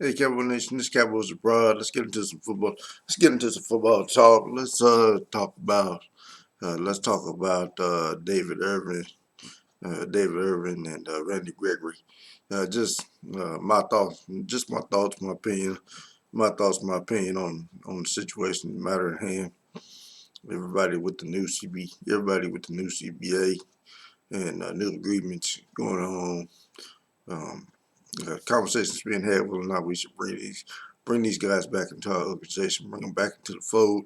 Hey, Cowboy Nation, this Cowboys abroad. Let's get into some football. Let's get into some football talk. Let's talk about David Irvin, and Randy Gregory. Just my thoughts, my opinion on the situation, matter at hand. Everybody with the new CBA and new agreements going on. Um, Conversations being had whether or not we should bring these guys back into our organization, bring them back into the fold.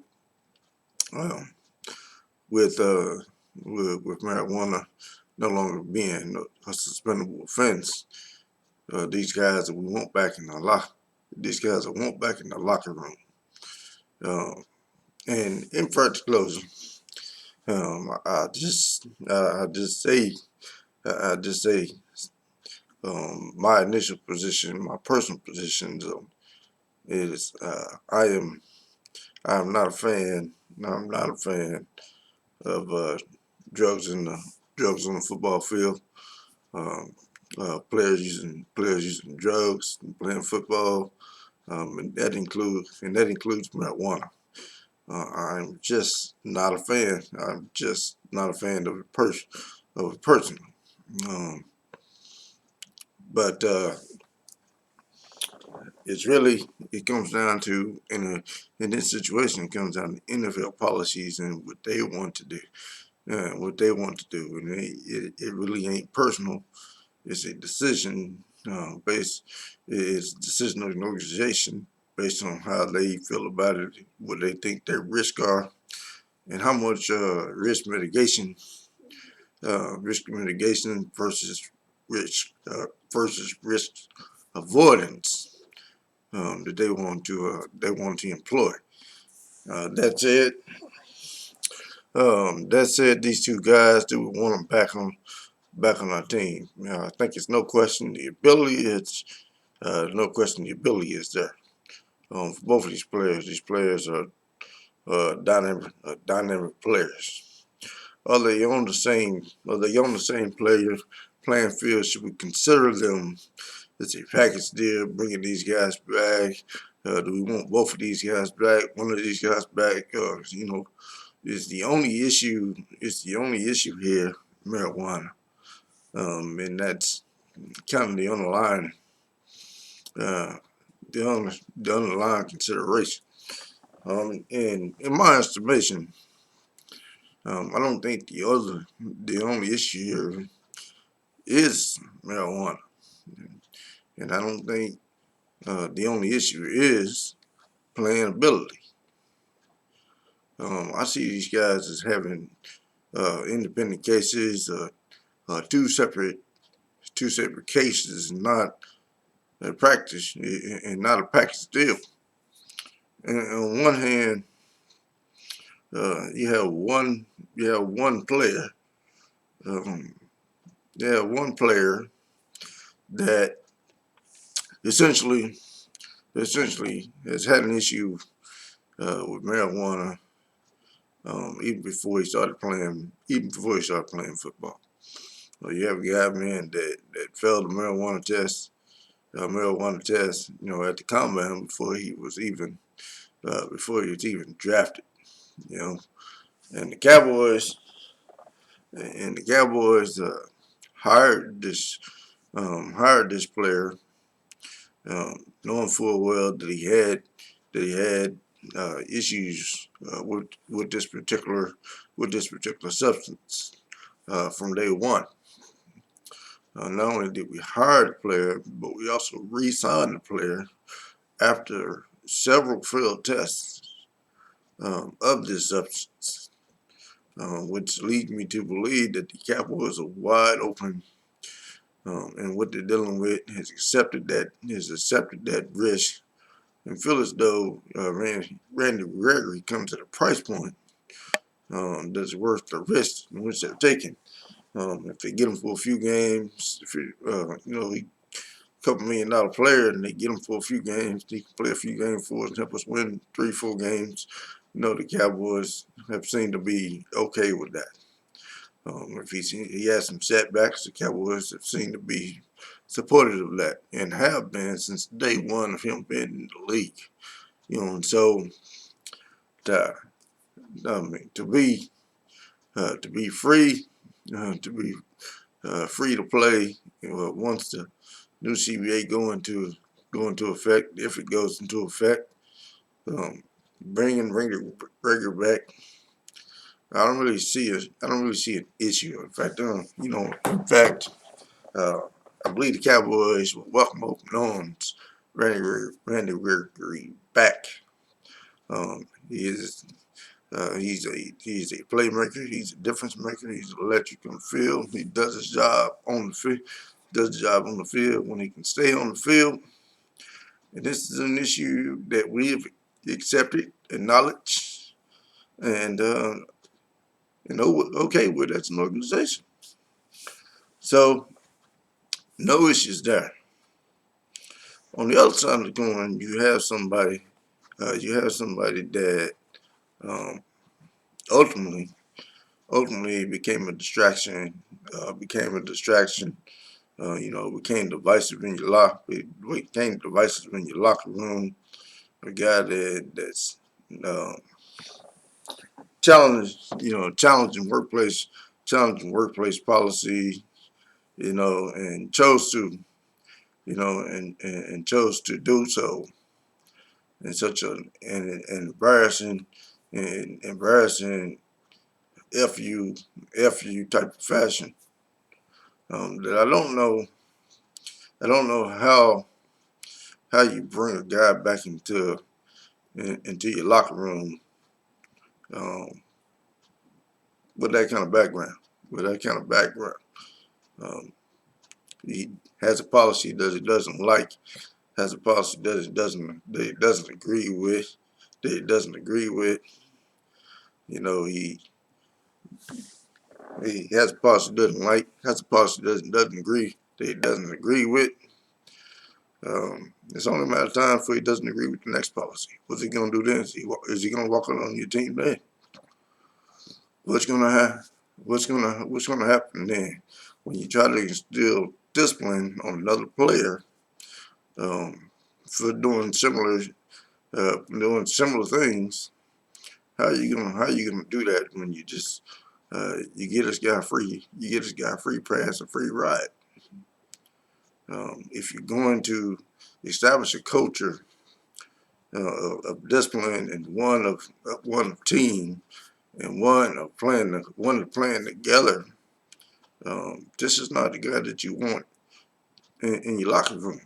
Um, with with marijuana no longer being a suspendable offense, these guys that we want back in the these guys that want back in the locker room. Uh, and in further closing, I just say, my initial position, my personal position, is I am not a fan. I'm not a fan of drugs in the drugs on the football field. Um, players using drugs and playing football, and that includes marijuana. I'm just not a fan. I'm just not a fan of a person. Um, but it comes down to in this situation, it comes down to NFL policies and what they want to do. And it really ain't personal. It's a decision based. It's a decision of an organization based on how they feel about it, what they think their risks are, and how much risk mitigation versus risk avoidance that they want to employ. That said, these two guys, do we want them back on our team? I think it's no question the ability. It's no question the ability is there. For both of these players. These players are dynamic players. Are they on the same playing field? Should we consider them as a package deal, bringing these guys back? Do we want both of these guys back? One of these guys back? Is the only issue. Is the only issue here marijuana? And that's kind of uh, the underlying consideration. In my estimation, I don't think the only issue here is marijuana, and I don't think the only issue is playing ability. I see these guys as having independent cases, two separate cases, not a practice and not a package deal. And on one hand, you have one player, um, one player that essentially has had an issue with marijuana even before he started playing football. You have a guy, man, that failed the marijuana test, at the combine before he was even drafted, you know. And the Cowboys hired hired this player, knowing full well that he had issues with this particular substance from day one. Not only did we hire the player, but we also re-signed the player after several failed tests of this substance, which leads me to believe that the Cowboys are wide open, and what they're dealing with has accepted that risk, and feel as though Randy Gregory comes at a price point that's worth the risk in which they're taking. If they get him for a few games, he $2 million player, and they get him for a few games, he can play a few games for us and help us win 3, 4 games. The Cowboys have seemed to be okay with that. If he has some setbacks, the Cowboys have seemed to be supportive of that and have been since day one of him being in the league. And so to, I mean, to be free, to be free to play once the new CBA go into effect, if it goes into effect. Bringing Gregory back, I don't really see an issue. In fact, uh, I believe the Cowboys will welcome open arms Randy Gregory back. He's a playmaker. He's a difference maker. He's electric on the field. He does his job on the field. Does the job on the field when he can stay on the field. And this is an issue that we've accepted, acknowledged, and okay with as an organization. So no issues there. On the other side of the coin, you have somebody that um, ultimately became a distraction. Became divisive in your locker room. A guy that's uh, challenging workplace policy, and chose to, and chose to do so in such an embarrassing fu type of fashion. That I don't know how you bring a guy back into your locker room um, with that kind of background. With that kind of background, um, he has a policy that he doesn't like. Has a policy that he doesn't agree with. That he doesn't agree with. He has a policy he doesn't like. Has a policy doesn't agree. That he doesn't agree with. It's only a matter of time before he doesn't agree with the next policy. What's he gonna do then? Is he gonna walk on your team then? What's gonna happen? What's gonna happen then when you try to instill discipline on another player for doing similar things? How you gonna do that when you get this guy free pass and free ride? If you're going to establish a culture of discipline and one of team and one of playing together, this is not the guy that you want in your locker room,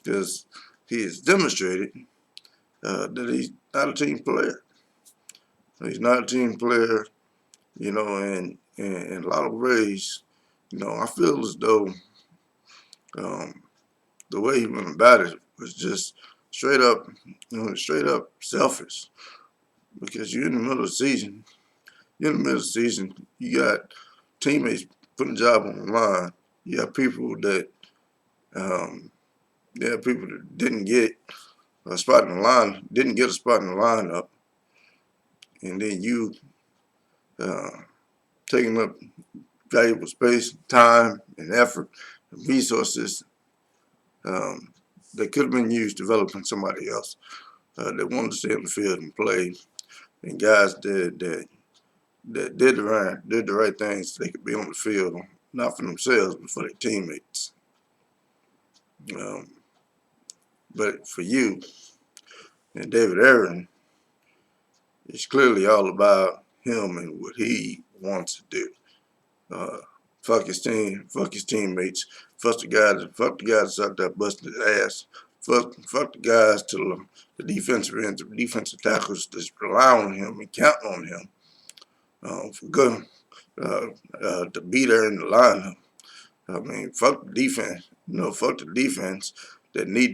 because he has demonstrated that he's not a team player. He's not a team player, and in a lot of ways, I feel as though um, the way he went about it was just straight up, straight up selfish. Because you're in the middle of the season. You got teammates putting a job on the line. You got people that um, didn't get a spot in the line, didn't get a spot in the lineup, and then you uh, taking up valuable space, time, and effort, and resources that could have been used developing somebody else that wanted to stay on the field and play, and guys that did the right things so they could be on the field, not for themselves but for their teammates. Um, but for you and David Irvin, it's clearly all about him and what he wants to do. Uh, fuck his team, fuck his teammates, fuck the guys that's out there busting his ass, fuck the guys to the defensive ends, the defensive tackles that's relying on him and counting on him for good to be there in the lineup. I mean, fuck the defense. Fuck the defense that needs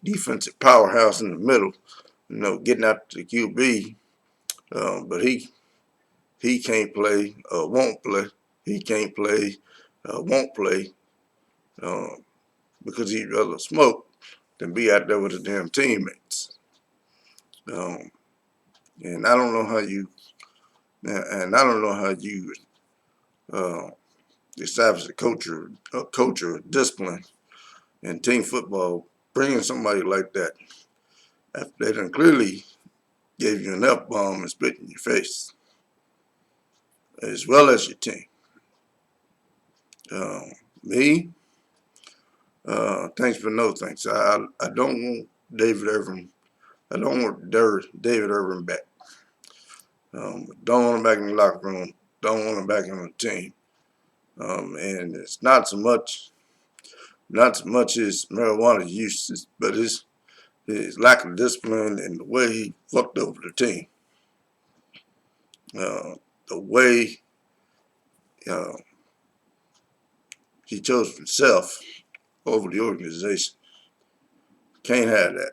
defensive powerhouse in the middle. Getting out to the QB, but he can't play, won't play. He can't play, won't play, uh, because he'd rather smoke than be out there with his damn teammates. Um, and I don't know how you uh, establish a culture of discipline in team football. Bringing somebody like that after they done clearly gave you an F-bomb and spit in your face, as well as your team. Um, me, thanks for no thanks. I don't want David Irvin. I don't want David Irvin back. Don't want him back in the locker room. Don't want him back on the team. And it's not so much his marijuana use, but his lack of discipline and the way he fucked over the team. The way uh, he chose himself over the organization. Can't have that.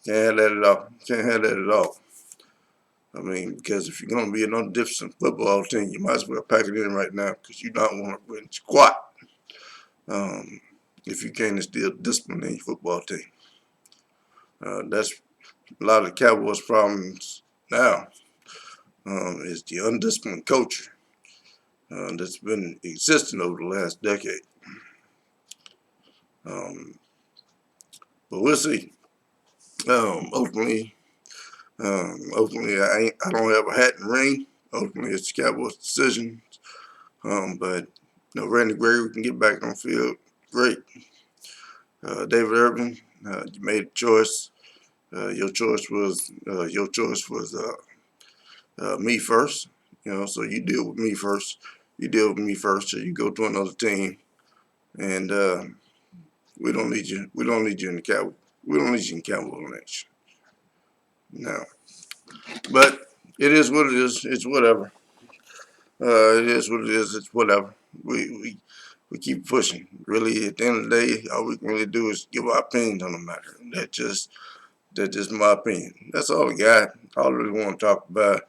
Can't have that at all. Can't have that at all. I mean, because if you're going to be an undisciplined football team, you might as well pack it in right now because you don't want to win squat if you can't instill discipline in your football team. That's a lot of the Cowboys' problems now is the undisciplined culture that's been existing over the last decade. But we'll see. Ultimately, I don't have a hat and ring. Ultimately, it's the Cowboys' decision. But Randy Gregory can get back on the field. Great. David Irvin, you made a choice. Your choice was me first. So you deal with me first. You deal with me first, so you go to another team, and we don't need you. We don't need you in the Cowboys. We don't need you in Cowboys next year. No, but it is what it is. It's whatever. It is what it is. It's whatever. We keep pushing. Really, at the end of the day, all we can really do is give our opinions on the matter. That's just my opinion. That's all I got. All I really want to talk about.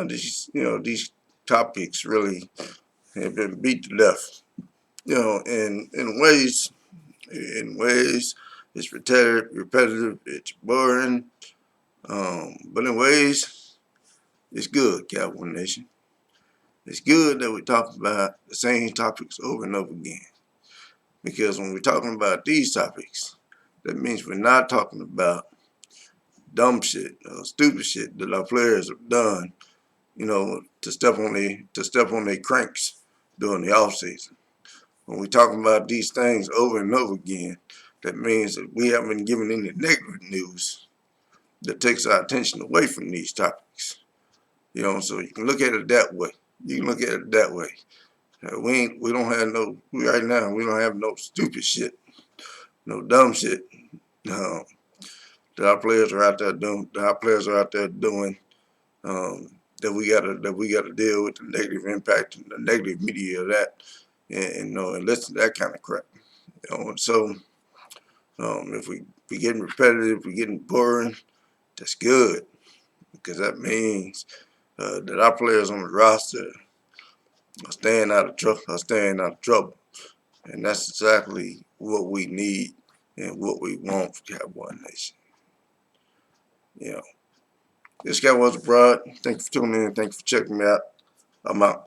These topics really have been beat to death. In ways, it's repetitive, it's boring. But in ways, it's good, Cowboy Nation. It's good that we talk about the same topics over and over again. Because when we're talking about these topics, that means we're not talking about dumb shit or stupid shit that our players have done, to step on their cranks during the off season. When we're talking about these things over and over again, that means that we haven't been given any negative news that takes our attention away from these topics. So you can look at it that way. You can look at it that way. Right now, we don't have no stupid shit, no dumb shit that our players are out there doing, that we gotta deal with the negative impact and the negative media of that, and listen to that kind of crap. So if we getting repetitive, we getting boring, that's good because that means that our players on the roster are staying out of trouble, and that's exactly what we need and what we want for Cowboy Nation. You know, this guy was abroad. Thank you for tuning in. Thank you for checking me out. I'm out.